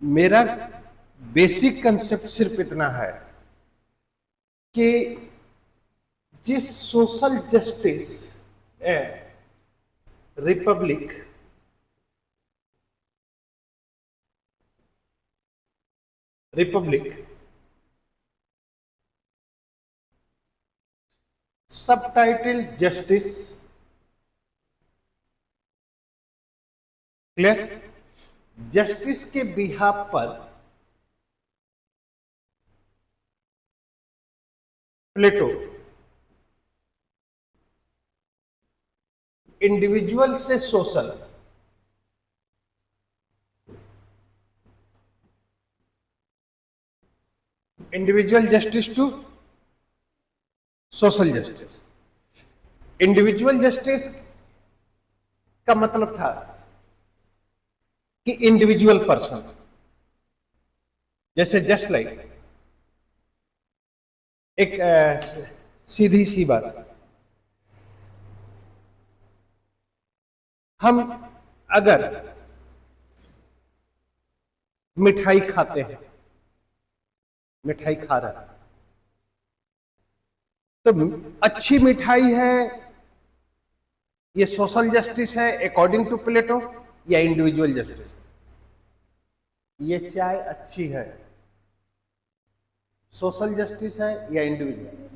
मेरा basic concept सिर्फ इतना है कि जिस social justice Republic subtitle justice clear justice के बिहाफ पर प्लेटो इंडिविजुअल से social individual justice to social justice. Individual justice का मतलब था कि इंडिविजुअल पर्सन, जैसे जस्ट लाइक एक सीधी सी बात, हम अगर मिठाई खाते हैं, मिठाई खा रहे हैं, तो अच्छी मिठाई है, ये सोशल जस्टिस है अकॉर्डिंग टू प्लेटो या इंडिविजुअल जस्टिस? ये चाय अच्छी है, सोशल जस्टिस है या इंडिविजुअल?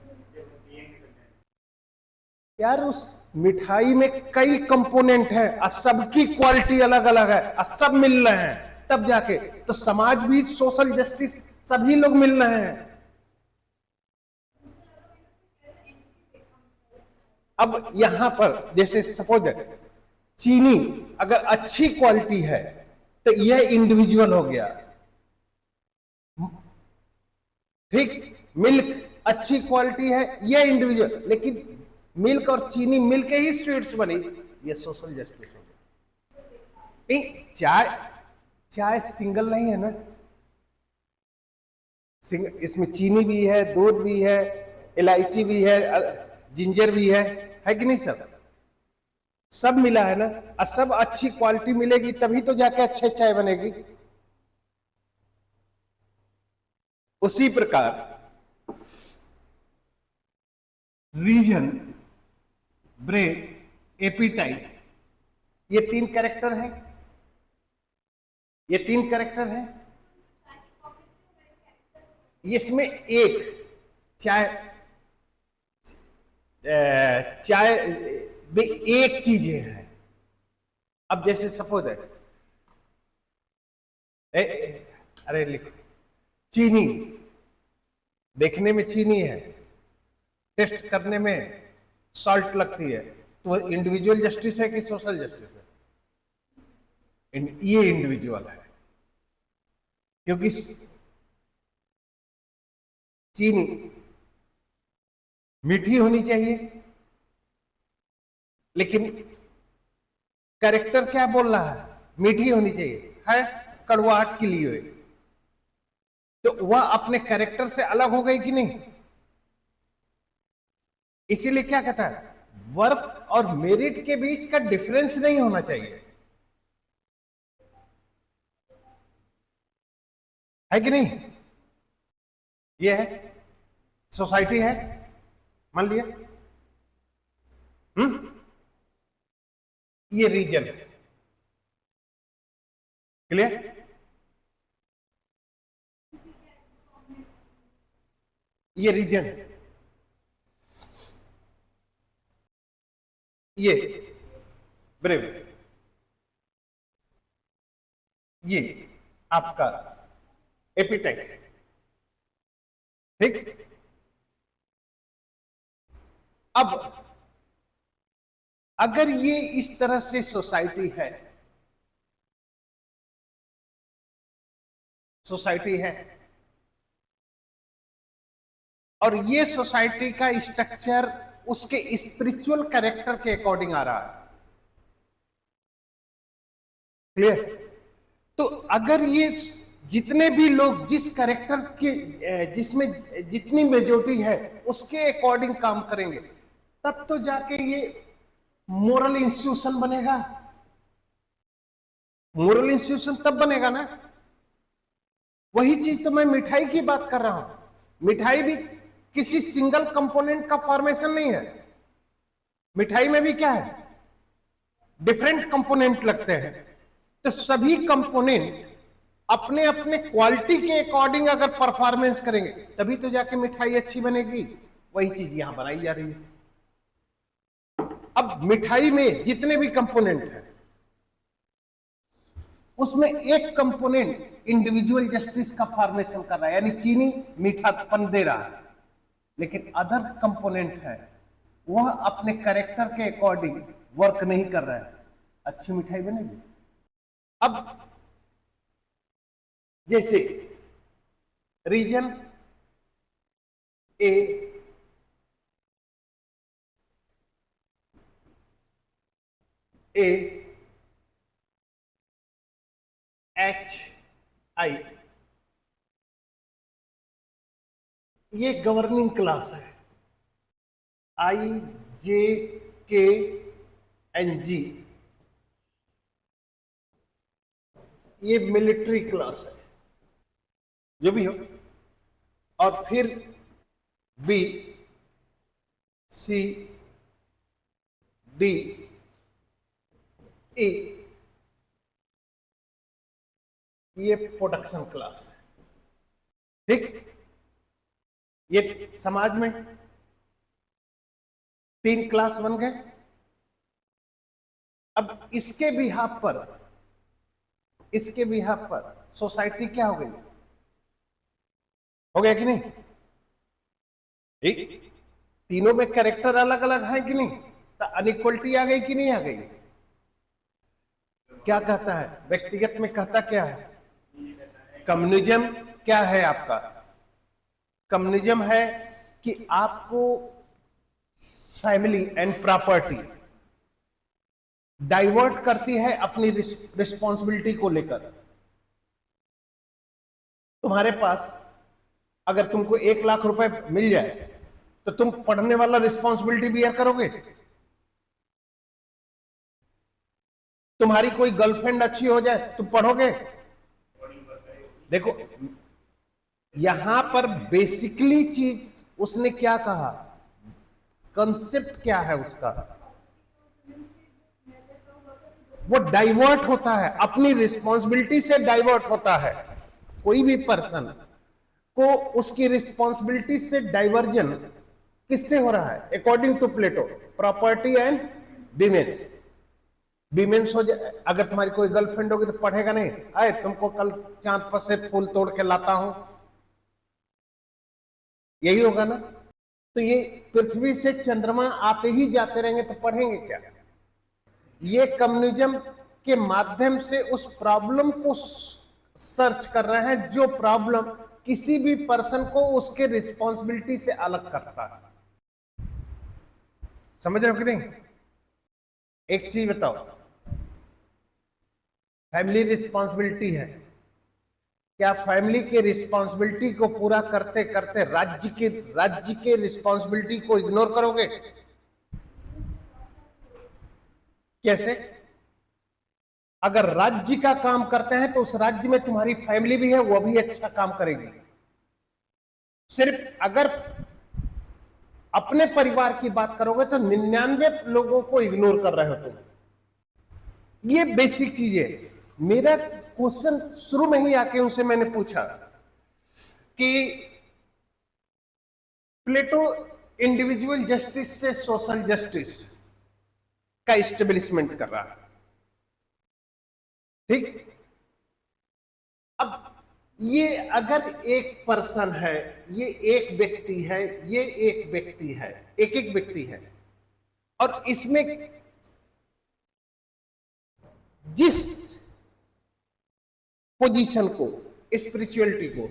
यार उस मिठाई में कई कंपोनेंट है और सबकी क्वालिटी अलग अलग है और सब मिल रहे हैं, तब जाके तो समाज भी सोशल जस्टिस, सभी लोग मिल रहे हैं। अब यहां पर जैसे सपोज चीनी अगर अच्छी क्वालिटी है तो यह इंडिविजुअल हो गया, ठीक। मिल्क अच्छी क्वालिटी है, यह इंडिविजुअल, लेकिन मिल्क और चीनी मिलके ही स्वीट्स बनी, ये सोशल जस्टिस है। नहीं, चाय सिंगल नहीं है ना, इसमें चीनी भी है, दूध भी है, इलायची भी है, जिंजर भी है कि नहीं? सब मिला है ना, और सब अच्छी क्वालिटी मिलेगी तभी तो जाके अच्छे चाय बनेगी। उसी प्रकार रीजन, ब्रेन, एपिटाइट, ये तीन कैरेक्टर है, ये तीन कैरेक्टर है। इसमें एक चाय भी एक चीजें हैं। अब जैसे सपोज है अरे लिखो, चीनी देखने में चीनी है, टेस्ट करने में सॉल्ट लगती है, तो इंडिविजुअल जस्टिस है कि सोशल जस्टिस है? ये इंडिविजुअल है, क्योंकि चीनी मीठी होनी चाहिए, लेकिन कैरेक्टर क्या बोल रहा है? मीठी होनी चाहिए, है कड़वाहट के लिए, तो वह अपने कैरेक्टर से अलग हो गई कि नहीं? इसीलिए क्या कहता है, वर्क और मेरिट के बीच का डिफरेंस नहीं होना चाहिए, है कि नहीं? यह है सोसाइटी है, मान लिया। ये रीजन है, क्लियर? ये रीजन है, ये ब्रेव, ये आपका एपिटाइट है, ठीक। अब अगर ये इस तरह से सोसाइटी है, और ये सोसाइटी का स्ट्रक्चर उसके स्पिरिचुअल कैरेक्टर के अकॉर्डिंग आ रहा है, क्लियर? तो अगर ये जितने भी लोग जिस कैरेक्टर के जिसमें जितनी मेजोरिटी है उसके अकॉर्डिंग काम करेंगे, तब तो जाके ये मोरल इंस्टीट्यूशन बनेगा। मोरल इंस्टीट्यूशन तब बनेगा ना वही चीज तो मैं मिठाई की बात कर रहा हूं। मिठाई भी किसी सिंगल कंपोनेंट का फॉर्मेशन नहीं है। मिठाई में भी क्या है, डिफरेंट कंपोनेंट लगते हैं। तो सभी कंपोनेंट अपने अपने क्वालिटी के अकॉर्डिंग अगर परफॉर्मेंस करेंगे तभी तो जाके मिठाई अच्छी बनेगी। वही चीज यहां बनाई जा रही है। अब मिठाई में जितने भी कंपोनेंट हैं उसमें एक कंपोनेंट इंडिविजुअल जस्टिस का फॉर्मेशन कर रहा है, यानी चीनी मीठापन दे रहा है, लेकिन अदर कंपोनेंट है वह अपने कैरेक्टर के अकॉर्डिंग वर्क नहीं कर रहा है। अच्छी मिठाई बनेगी। अब जैसे रीजन ए एच आई, ये गवर्निंग क्लास है। आई जे के एन जी, ये मिलिट्री क्लास है, जो भी हो। और फिर बी सी डी ए, ये प्रोडक्शन क्लास है। ठीक, ये समाज में 3 क्लास बन गए। अब इसके बिहाफ पर सोसाइटी क्या हो गई, हो गया कि नहीं? ठीक, तीनों में कैरेक्टर अलग अलग है कि नहीं? तो अनइक्वलिटी आ गई कि नहीं आ गई? क्या कहता है व्यक्तिगत में, कहता क्या है? कम्युनिज्म क्या है आपका? कम्युनिज्म है कि आपको फैमिली एंड प्रॉपर्टी डाइवर्ट करती है अपनी रिस्पॉन्सिबिलिटी को लेकर। तुम्हारे पास अगर तुमको 1 लाख रुपए मिल जाए तो तुम पढ़ने वाला रिस्पॉन्सिबिलिटी बियर करोगे? तुम्हारी कोई गर्लफ्रेंड अच्छी हो जाए तुम पढ़ोगे? देखो यहां पर बेसिकली चीज उसने क्या कहा, कंसेप्ट क्या है उसका, वो डाइवर्ट होता है, अपनी रिस्पॉन्सिबिलिटी से डाइवर्ट होता है। कोई भी पर्सन को उसकी रिस्पॉन्सिबिलिटी से डाइवर्जन किससे हो रहा है? According to Plato, property and women's. Women's हो जाए, अगर तुम्हारी कोई गर्लफ्रेंड होगी तो पढ़ेगा नहीं, आए तुमको कल चांद पर से फूल तोड़ के लाता हूं, यही होगा ना? तो ये पृथ्वी से चंद्रमा आते ही जाते रहेंगे तो पढ़ेंगे क्या? ये कम्युनिज्म के माध्यम से उस प्रॉब्लम को सर्च कर रहे हैं जो प्रॉब्लम किसी भी पर्सन को उसके रिस्पॉन्सिबिलिटी से अलग करता है। समझ रहे हो कि नहीं? एक चीज बताओ, फैमिली रिस्पॉन्सिबिलिटी है, क्या फैमिली के रिस्पॉन्सिबिलिटी को पूरा करते करते राज्य के रिस्पॉन्सिबिलिटी को इग्नोर करोगे? कैसे? अगर राज्य का काम करते हैं तो उस राज्य में तुम्हारी फैमिली भी है, वो भी अच्छा काम करेगी। सिर्फ अगर अपने परिवार की बात करोगे तो 99 लोगों को इग्नोर कर रहे हो तुम। ये बेसिक चीज है। मेरा क्वेश्चन शुरू में ही आके उनसे मैंने पूछा कि प्लेटो इंडिविजुअल जस्टिस से सोशल जस्टिस का इस्टेब्लिशमेंट कर रहा है। ठीक, अब ये अगर एक पर्सन है, ये एक व्यक्ति है, ये एक व्यक्ति है, एक एक व्यक्ति है, और इसमें जिस पोजीशन को, स्पिरिचुअलिटी को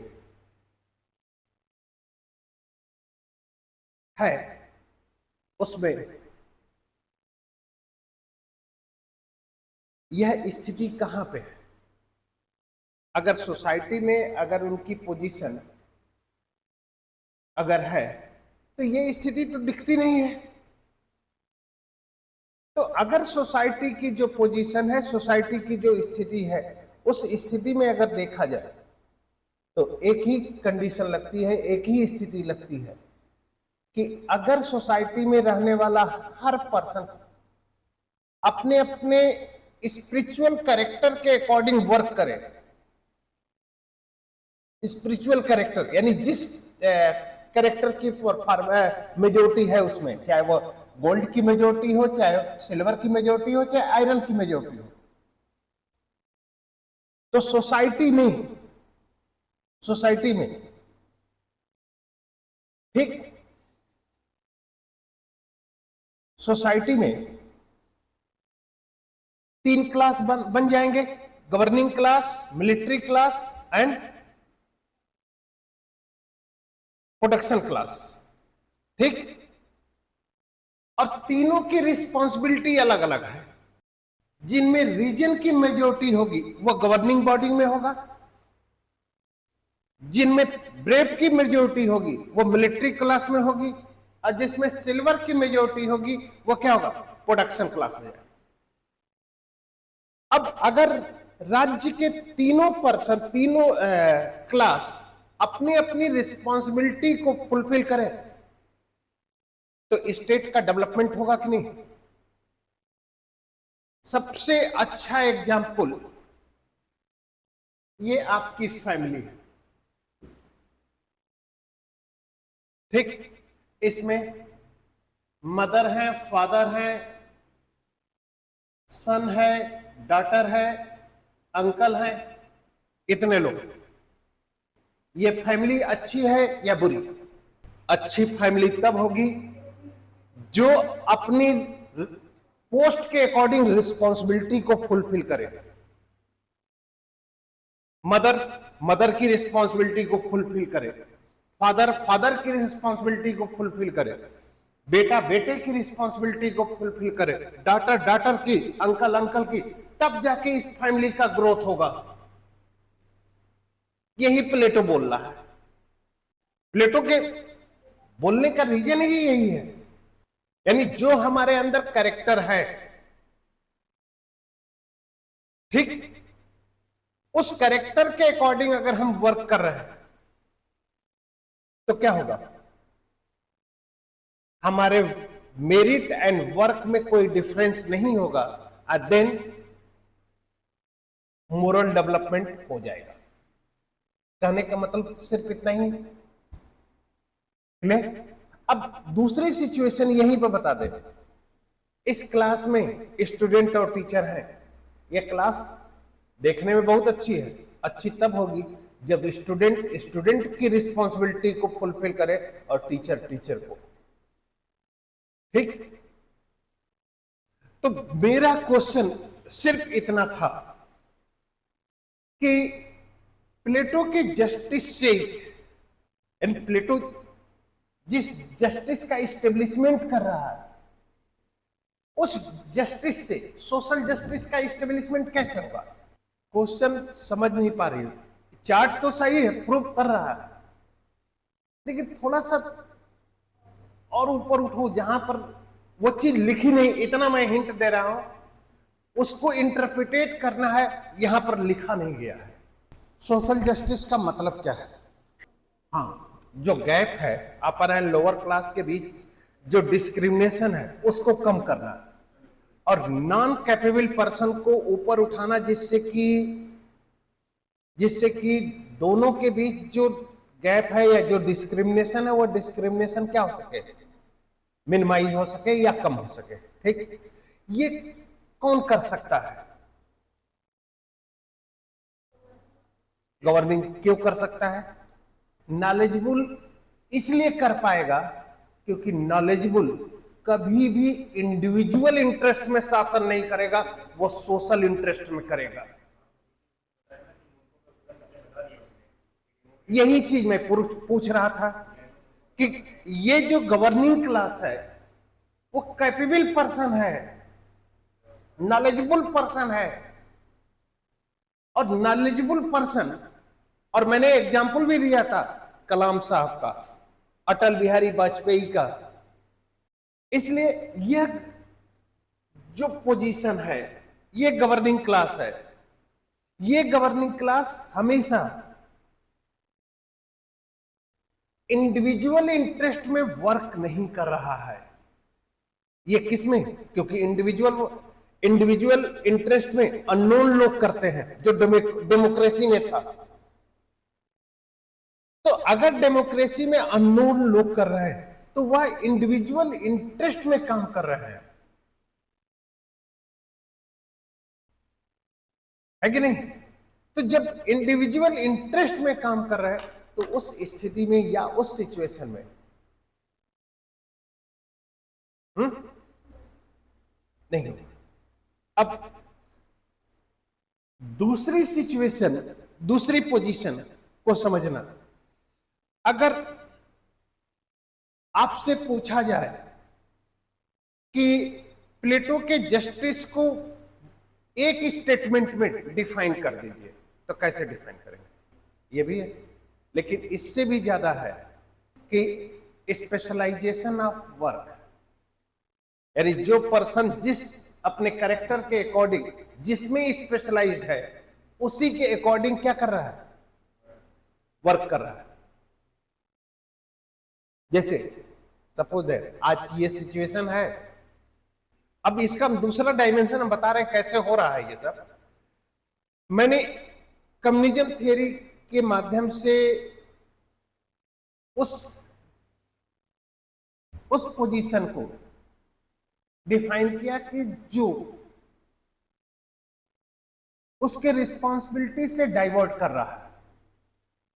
है, उसमें यह स्थिति कहां पे है? अगर सोसाइटी में अगर उनकी पोजीशन अगर है तो ये स्थिति तो दिखती नहीं है। तो अगर सोसाइटी की जो पोजीशन है, सोसाइटी की जो स्थिति है, उस स्थिति में अगर देखा जाए तो एक ही कंडीशन लगती है, एक ही स्थिति लगती है कि अगर सोसाइटी में रहने वाला हर पर्सन अपने अपने स्पिरिचुअल कैरेक्टर के अकॉर्डिंग वर्क करे, स्पिरिचुअल कैरेक्टर यानी जिस कैरेक्टर की मेजोरिटी है उसमें, चाहे वो गोल्ड की मेजोरिटी हो, चाहे सिल्वर की मेजोरिटी हो, चाहे आयरन की मेजोरिटी हो, तो सोसाइटी में ठीक, सोसाइटी में 3 क्लास बन जाएंगे, governing class, military class and production class, ठीक। और तीनों की रिस्पॉन्सिबिलिटी अलग अलग है। जिनमें रीजन की मेजोरिटी होगी वो गवर्निंग बॉडी में होगा, जिनमें ब्रेव की मेजोरिटी होगी वो मिलिट्री क्लास में होगी, और जिसमें सिल्वर की मेजोरिटी होगी वो क्या होगा, प्रोडक्शन क्लास में। अब अगर राज्य के तीनों पर्सन, तीनों क्लास अपनी अपनी रिस्पॉन्सिबिलिटी को फुलफिल करें तो स्टेट का डेवलपमेंट होगा कि नहीं। सबसे अच्छा एग्जाम्पल ये आपकी फैमिली है, ठीक। इसमें मदर है, फादर है, सन है, डॉटर है, अंकल है, इतने लोग। ये फैमिली अच्छी है या बुरी? अच्छी फैमिली तब होगी जो अपनी पोस्ट के अकॉर्डिंग रिस्पॉन्सिबिलिटी को फुलफिल करे। मदर की रिस्पॉन्सिबिलिटी को फुलफिल करे, फादर की रिस्पॉन्सिबिलिटी को फुलफिल करे, बेटे की रिस्पॉन्सिबिलिटी को फुलफिल करे, डॉटर की, अंकल की, तब जाके इस फैमिली का ग्रोथ होगा। यही प्लेटो बोल रहा है। प्लेटो के बोलने का रीजन ही यही है, यानी जो हमारे अंदर कैरेक्टर है, ठीक, उस कैरेक्टर के अकॉर्डिंग अगर हम वर्क कर रहे हैं तो क्या होगा, हमारे मेरिट एंड वर्क में कोई डिफरेंस नहीं होगा, और देन मोरल डेवलपमेंट हो जाएगा। कहने का मतलब सिर्फ इतना ही है। अब दूसरी सिचुएशन यहीं पर बता दे। इस क्लास में स्टूडेंट और टीचर हैं। यह क्लास देखने में बहुत अच्छी है, अच्छी तब होगी जब स्टूडेंट की रिस्पॉन्सिबिलिटी को फुलफिल करे और टीचर को, ठीक। तो मेरा क्वेश्चन सिर्फ इतना था कि प्लेटो के जस्टिस से, प्लेटो जिस जस्टिस का एस्टेब्लिशमेंट कर रहा है, उस जस्टिस से सोशल जस्टिस का एस्टेब्लिशमेंट कैसे होगा? क्वेश्चन समझ नहीं पा रही। चार्ट तो सही है, प्रूव कर रहा है, लेकिन थोड़ा सा और ऊपर उठो, जहां पर वो चीज लिखी नहीं, इतना मैं हिंट दे रहा हूं, उसको इंटरप्रिटेट करना है, यहां पर लिखा नहीं गया है। सोशल जस्टिस का मतलब क्या है? हाँ, जो गैप है अपर एंड लोअर क्लास के बीच, जो डिस्क्रिमिनेशन है, उसको कम करना है, और नॉन कैपेबल पर्सन को ऊपर उठाना, जिससे कि दोनों के बीच जो गैप है या जो डिस्क्रिमिनेशन है, वो डिस्क्रिमिनेशन क्या हो सके, मिनिमाइज हो सके या कम हो सके, ठीक। ये कौन कर सकता है? गवर्निंग क्यों कर सकता है? नॉलेजेबल इसलिए कर पाएगा क्योंकि नॉलेजेबल कभी भी इंडिविजुअल इंटरेस्ट में शासन नहीं करेगा, वो सोशल इंटरेस्ट में करेगा। यही चीज मैं पूछ रहा था कि ये जो गवर्निंग क्लास है वो कैपेबल पर्सन है, नॉलेजेबल पर्सन है, और नॉलेजेबल पर्सन, और मैंने एग्जाम्पल भी दिया था कलाम साहब का, अटल बिहारी वाजपेयी का। इसलिए यह जो पोजीशन है, ये गवर्निंग क्लास है। ये गवर्निंग क्लास हमेशा इंडिविजुअल इंटरेस्ट में वर्क नहीं कर रहा है। ये किसमें? क्योंकि इंडिविजुअल इंटरेस्ट में अननोन लोग करते हैं, जो डेमोक्रेसी में था। तो अगर डेमोक्रेसी में अननोन लोग कर रहे हैं तो वह इंडिविजुअल इंटरेस्ट में काम कर रहे हैं, है कि नहीं? तो जब इंडिविजुअल इंटरेस्ट में काम कर रहे हैं तो उस स्थिति में या उस सिचुएशन में नहीं। अब दूसरी सिचुएशन, दूसरी पोजीशन को समझना। अगर आपसे पूछा जाए कि प्लेटो के जस्टिस को एक स्टेटमेंट में डिफाइन कर दीजिए, तो कैसे डिफाइन करेंगे? ये भी है, लेकिन इससे भी ज्यादा है कि स्पेशलाइजेशन ऑफ वर्क, यानी जो पर्सन जिस अपने कैरेक्टर के अकॉर्डिंग जिसमें स्पेशलाइज्ड है, उसी के अकॉर्डिंग क्या कर रहा है? वर्क कर रहा है। जैसे सपोज है आज ये सिचुएशन है, अब इसका हम दूसरा डायमेंशन हम बता रहे हैं कैसे हो रहा है ये सब। मैंने कम्युनिज्म थियरी के माध्यम से उस पोजीशन को डिफाइन किया कि जो उसके रिस्पॉन्सिबिलिटी से डाइवर्ट कर रहा है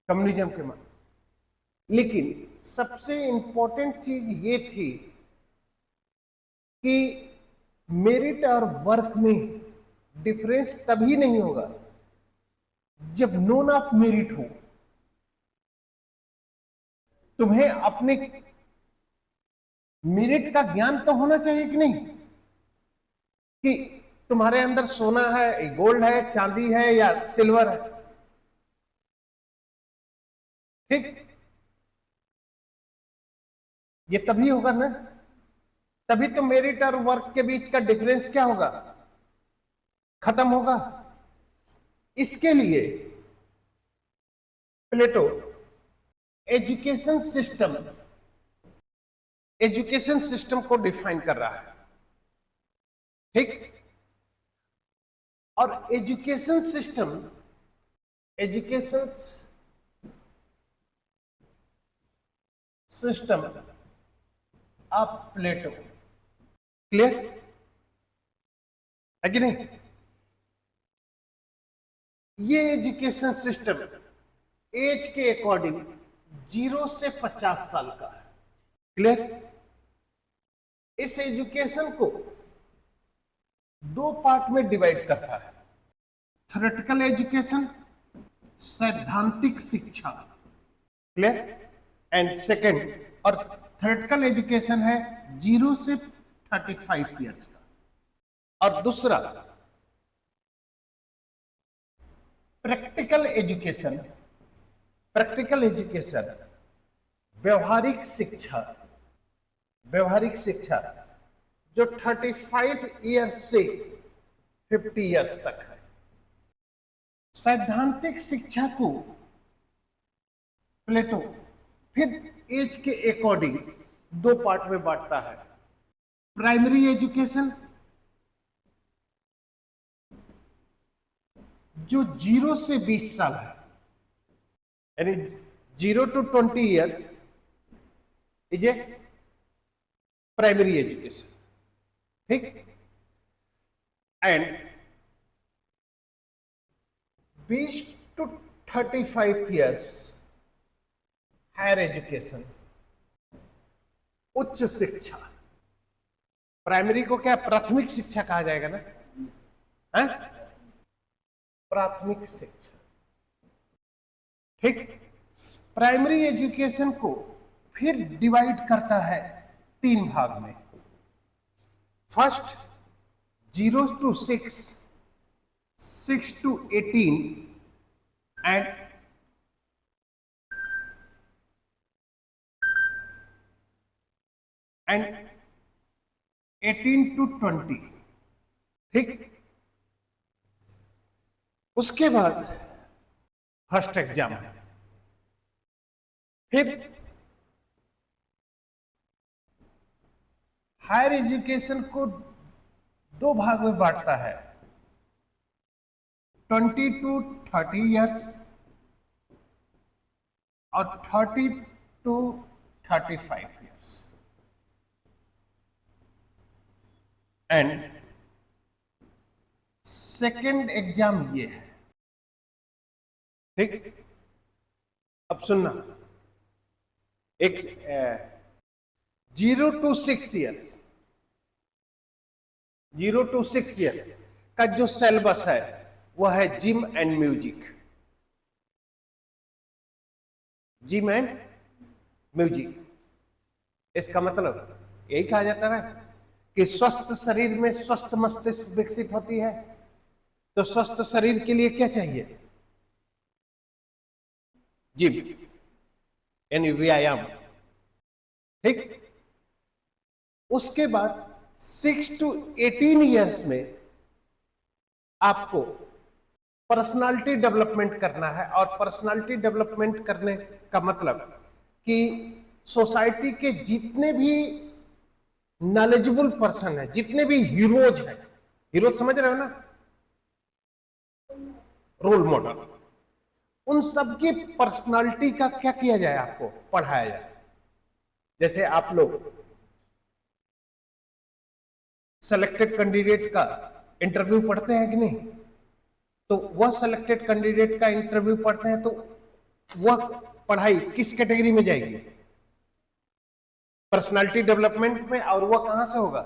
कम्युनिज्म के माध्यम। लेकिन सबसे इंपॉर्टेंट चीज ये थी कि मेरिट और वर्क में डिफरेंस तभी नहीं होगा जब नोन ऑफ मेरिट हो। तुम्हें अपने मेरिट का ज्ञान तो होना चाहिए कि नहीं, कि तुम्हारे अंदर सोना है, गोल्ड है, चांदी है या सिल्वर है, ठीक? ये तभी होगा ना, तभी तो मेरिट और वर्क के बीच का डिफरेंस क्या होगा? खत्म होगा। इसके लिए प्लेटो एजुकेशन सिस्टम को डिफाइन कर रहा है, ठीक? और education system of Plato, clear है कि नहीं? ये एजुकेशन सिस्टम एज के अकॉर्डिंग 0 से 50 साल का है, क्लियर? इस एजुकेशन को 2 पार्ट में डिवाइड करता है, थ्योरेटिकल एजुकेशन, सैद्धांतिक शिक्षा, क्लियर? एंड सेकेंड, और थ्योरेटिकल एजुकेशन है 0 से 35 ईयर्स का, और दूसरा प्रैक्टिकल एजुकेशन व्यवहारिक शिक्षा जो 35 ईयर्स से 50 ईयर्स तक है। सैद्धांतिक शिक्षा को प्लेटो फिर एज के अकॉर्डिंग 2 पार्ट में बांटता है, प्राइमरी एजुकेशन जो 0 से 20 साल है, यानी 0 to 20 years is a primary education, ठीक? And 20 to 35 years higher education, उच्च शिक्षा। प्राइमरी को क्या प्राथमिक शिक्षा कहा जाएगा ना, है? प्राथमिक शिक्षा, ठीक? प्राइमरी एजुकेशन को फिर डिवाइड करता है 3 भाग में। First 0 to 6, 6 to 18 and 18 to 20, ठीक? उसके बाद फर्स्ट एग्जाम है, फिर हायर एजुकेशन को दो भाग में बांटता है, 20 to 30 ईयर्स और 30 to 35 years. And second exam ये है, ठीक। अब सुनना, एक 0 to 6 ईयर्स, 0 to 6 ईयर का जो सिलेबस है वह है gym and music, gym and music. इसका मतलब यही कहा जाता है कि स्वस्थ शरीर में स्वस्थ मस्तिष्क विकसित होती है, तो स्वस्थ शरीर के लिए क्या चाहिए? जिम यानी व्यायाम, ठीक। उसके बाद 6 to 18 ईयर्स में आपको पर्सनालिटी डेवलपमेंट करना है, और पर्सनालिटी डेवलपमेंट करने का मतलब कि सोसाइटी के जितने भी नॉलेजेबल पर्सन है, जितने भी हीरोज हैं, हीरोज समझ रहे हो ना, रोल मॉडल, उन सबकी पर्सनालिटी का क्या किया जाए? आपको पढ़ाया जाए। जैसे आप लोग सेलेक्टेड कैंडिडेट का इंटरव्यू पढ़ते हैं कि नहीं, तो वह सेलेक्टेड कैंडिडेट का इंटरव्यू पढ़ते हैं, तो वह पढ़ाई किस कैटेगरी में जाएगी? पर्सनालिटी डेवलपमेंट में। और वह कहां से होगा?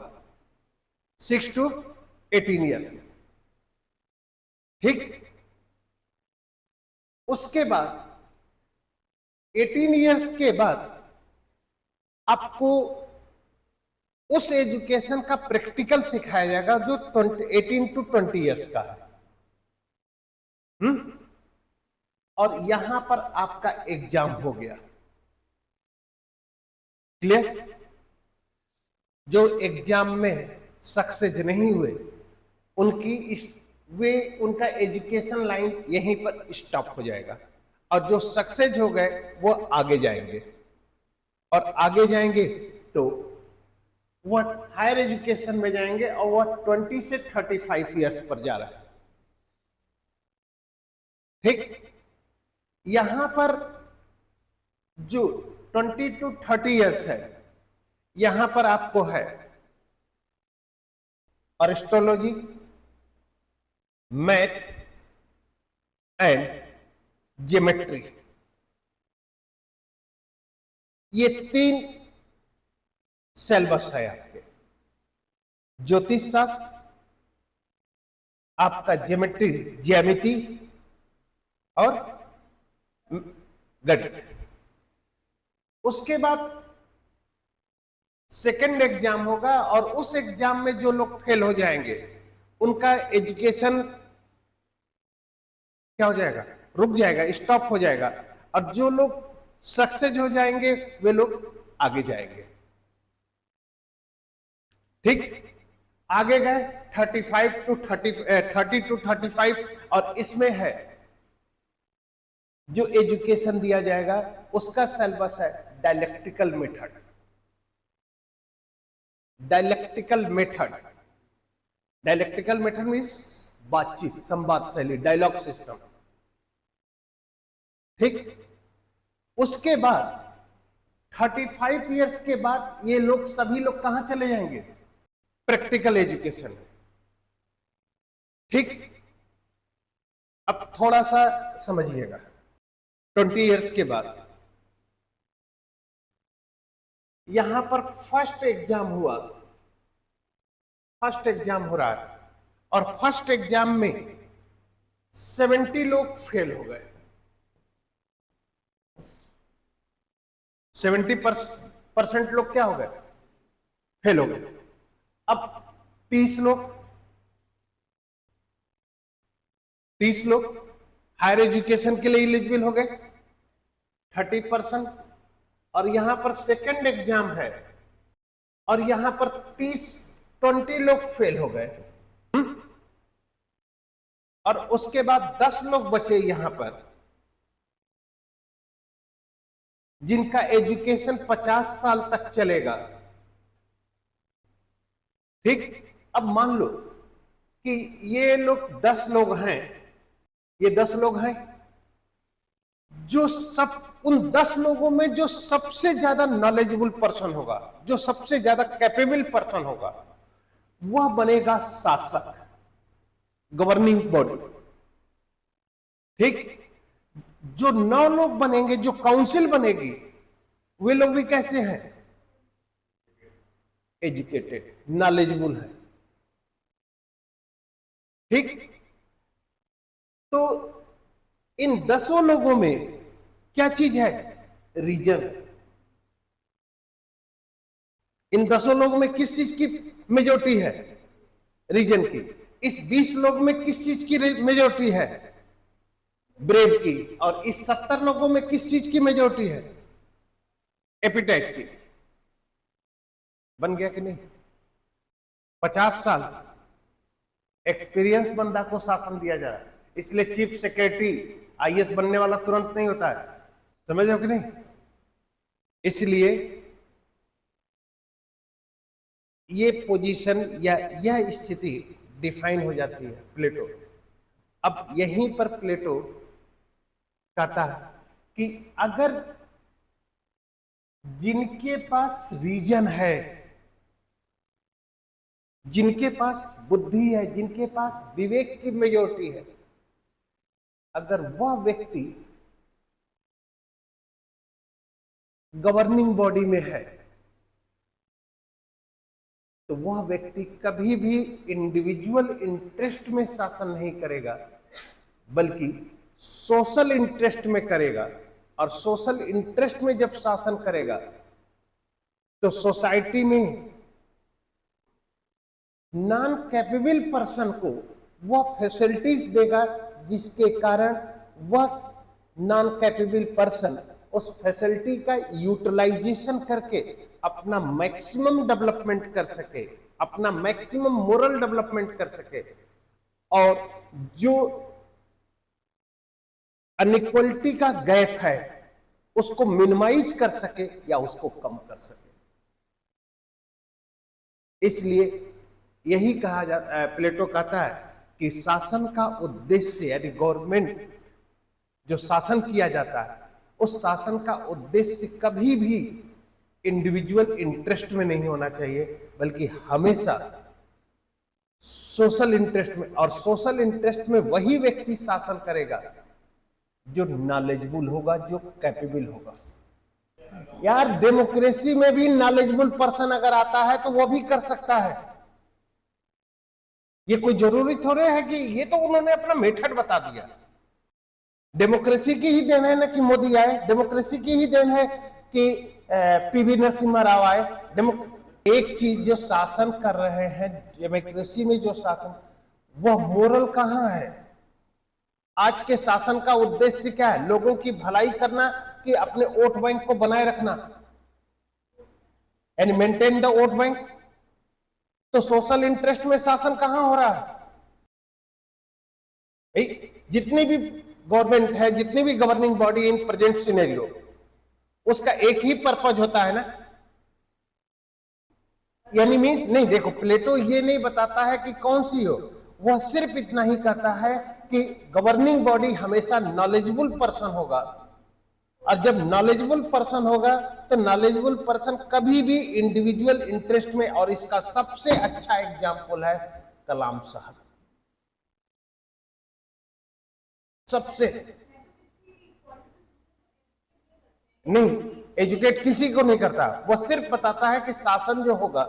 6 to 18 ईयर्स में, ठीक। उसके बाद 18 ईयर्स के बाद आपको उस एजुकेशन का प्रैक्टिकल सिखाया जाएगा जो 18 to 20 ईयर्स का है। और यहां पर आपका एग्जाम हो गया, क्लियर। जो एग्जाम में सक्सेस नहीं हुए उनका एजुकेशन लाइन यहीं पर स्टॉप हो जाएगा, और जो सक्सेस हो गए वो आगे जाएंगे, और आगे जाएंगे तो वह हायर एजुकेशन में जाएंगे, और वह 20 से 35 ईयर्स पर जा रहा है, ठीक। यहां पर जो 20 to 30 ईयर्स है, यहां पर आपको है एस्ट्रोलॉजी, मैथ एंड ज्योमेट्री, ये 3 सिलेबस है आपके। ज्योतिष शास्त्र, आपका ज्यामिति और गणित। उसके बाद सेकंड एग्जाम होगा, और उस एग्जाम में जो लोग फेल हो जाएंगे उनका एजुकेशन क्या हो जाएगा? रुक जाएगा, स्टॉप हो जाएगा, और जो लोग सक्सेस हो जाएंगे वे लोग आगे जाएंगे, ठीक। आगे गए 30 to 35, और इसमें है जो एजुकेशन दिया जाएगा उसका सिलेबस है dialectical method. Dialectical method means बातचीत, संवाद शैली, डायलॉग सिस्टम, ठीक। उसके बाद 35 ईयर्स के बाद ये लोग सभी लोग कहां चले जाएंगे? प्रैक्टिकल एजुकेशन, ठीक। अब थोड़ा सा समझिएगा, 20 ईयर्स के बाद यहां पर फर्स्ट एग्जाम हुआ, फर्स्ट एग्जाम हो रहा है, और फर्स्ट एग्जाम में 70 लोग फेल हो गए, 70% लोग क्या हो गए? फेल हो गए। अब 30 लोग हायर एजुकेशन के लिए एलिजिबल हो गए, 30%। और यहां पर सेकंड एग्जाम है, और यहां पर 20 लोग फेल हो गए, और उसके बाद 10 लोग बचे यहां पर जिनका एजुकेशन 50 साल तक चलेगा, ठीक। अब मान लो कि ये लोग 10 लोग हैं, ये 10 लोग हैं, जो सब उन 10 लोगों में जो सबसे ज्यादा नॉलेजेबल पर्सन होगा, जो सबसे ज्यादा कैपेबल पर्सन होगा, वह बनेगा शासक, गवर्निंग बॉडी। ठीक। जो 9 लोग बनेंगे, जो काउंसिल बनेगी, वे लोग भी कैसे हैं? एजुकेटेड, नॉलेजेबल है। ठीक। तो इन 10 लोगों में क्या चीज है? रीजन। इन 10 लोगों में किस चीज की मेजोरिटी है? रीजन की। इस 20 लोग में किस चीज की मेजोरिटी है? ब्रेव की। और इस 70 लोगों में किस चीज की मेजोरिटी है? एपिटाइट की। बन गया कि नहीं? 50 साल एक्सपीरियंस बंदा को शासन दिया जा रहा है। इसलिए चीफ सेक्रेटरी आईएएस बनने वाला तुरंत नहीं होता है। समझ रहे हो कि नहीं? इसलिए ये पोजीशन या यह स्थिति डिफाइन हो जाती है प्लेटो। अब यहीं पर प्लेटो कहता है कि अगर जिनके पास रीजन है, जिनके पास बुद्धि है, जिनके पास विवेक की मेजोरिटी है, अगर वह व्यक्ति गवर्निंग बॉडी में है, तो वह व्यक्ति कभी भी इंडिविजुअल इंटरेस्ट में शासन नहीं करेगा, बल्कि सोशल इंटरेस्ट में करेगा। और सोशल इंटरेस्ट में जब शासन करेगा तो सोसाइटी में नॉन कैपेबल पर्सन को वह फैसिलिटीज देगा जिसके कारण वह नॉन कैपेबल पर्सन उस फैसिलिटी का यूटिलाइजेशन करके अपना मैक्सिमम डेवलपमेंट कर सके, अपना मैक्सिमम मोरल डेवलपमेंट कर सके, और जो अनइक्वलिटी का गैप है उसको मिनिमाइज कर सके या उसको कम कर सके। इसलिए यही कहा जाता है, प्लेटो कहता है कि शासन का उद्देश्य, यानी गवर्नमेंट जो शासन किया जाता है, उस शासन का उद्देश्य कभी भी इंडिविजुअल इंटरेस्ट में नहीं होना चाहिए, बल्कि हमेशा सोशल इंटरेस्ट में। और सोशल इंटरेस्ट में वही व्यक्ति शासन करेगा जो नॉलेजेबल होगा, जो कैपेबल होगा। यार डेमोक्रेसी में भी नॉलेजेबल पर्सन अगर आता है तो वो भी कर सकता है। ये कोई जरूरी थोड़े है कि ये तो उन्होंने अपना मेथड बता दिया। डेमोक्रेसी की ही देन है ना कि मोदी आए, डेमोक्रेसी की ही देन है कि पीवी नरसिम्हा राव आए। एक चीज जो शासन कर रहे हैं डेमोक्रेसी में, जो शासन, वह मोरल कहां है? आज के शासन का उद्देश्य क्या है? लोगों की भलाई करना कि अपने वोट बैंक को बनाए रखना, and maintain the vote bank. तो सोशल इंटरेस्ट में शासन कहां हो रहा है? जितनी भी गवर्नमेंट है, जितनी भी governing body in present scenario, उसका एक ही पर्पज होता है ना, यानी मीन्स नहीं। देखो, प्लेटो ये नहीं बताता है कि कौन सी हो, वह सिर्फ इतना ही कहता है कि गवर्निंग बॉडी हमेशा नॉलेजेबल पर्सन होगा। और जब नॉलेजेबल पर्सन होगा तो नॉलेजेबल पर्सन कभी भी इंडिविजुअल इंटरेस्ट में, और इसका सबसे अच्छा एग्जाम्पल है कलाम साहब। सबसे नहीं, एजुकेट किसी को नहीं करता, वह सिर्फ बताता है कि शासन जो होगा,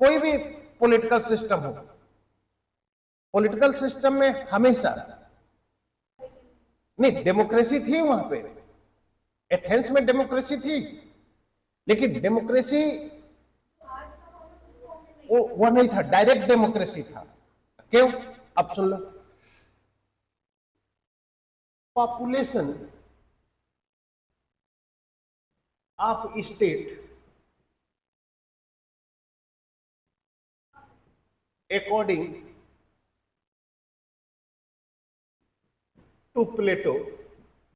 कोई भी पॉलिटिकल सिस्टम हो, पॉलिटिकल सिस्टम में हमेशा नहीं, डेमोक्रेसी थी वहां पे, एथेंस में डेमोक्रेसी थी, लेकिन डेमोक्रेसी वो नहीं था, डायरेक्ट डेमोक्रेसी था। क्यों? अब सुन लो। Population of state according to Plato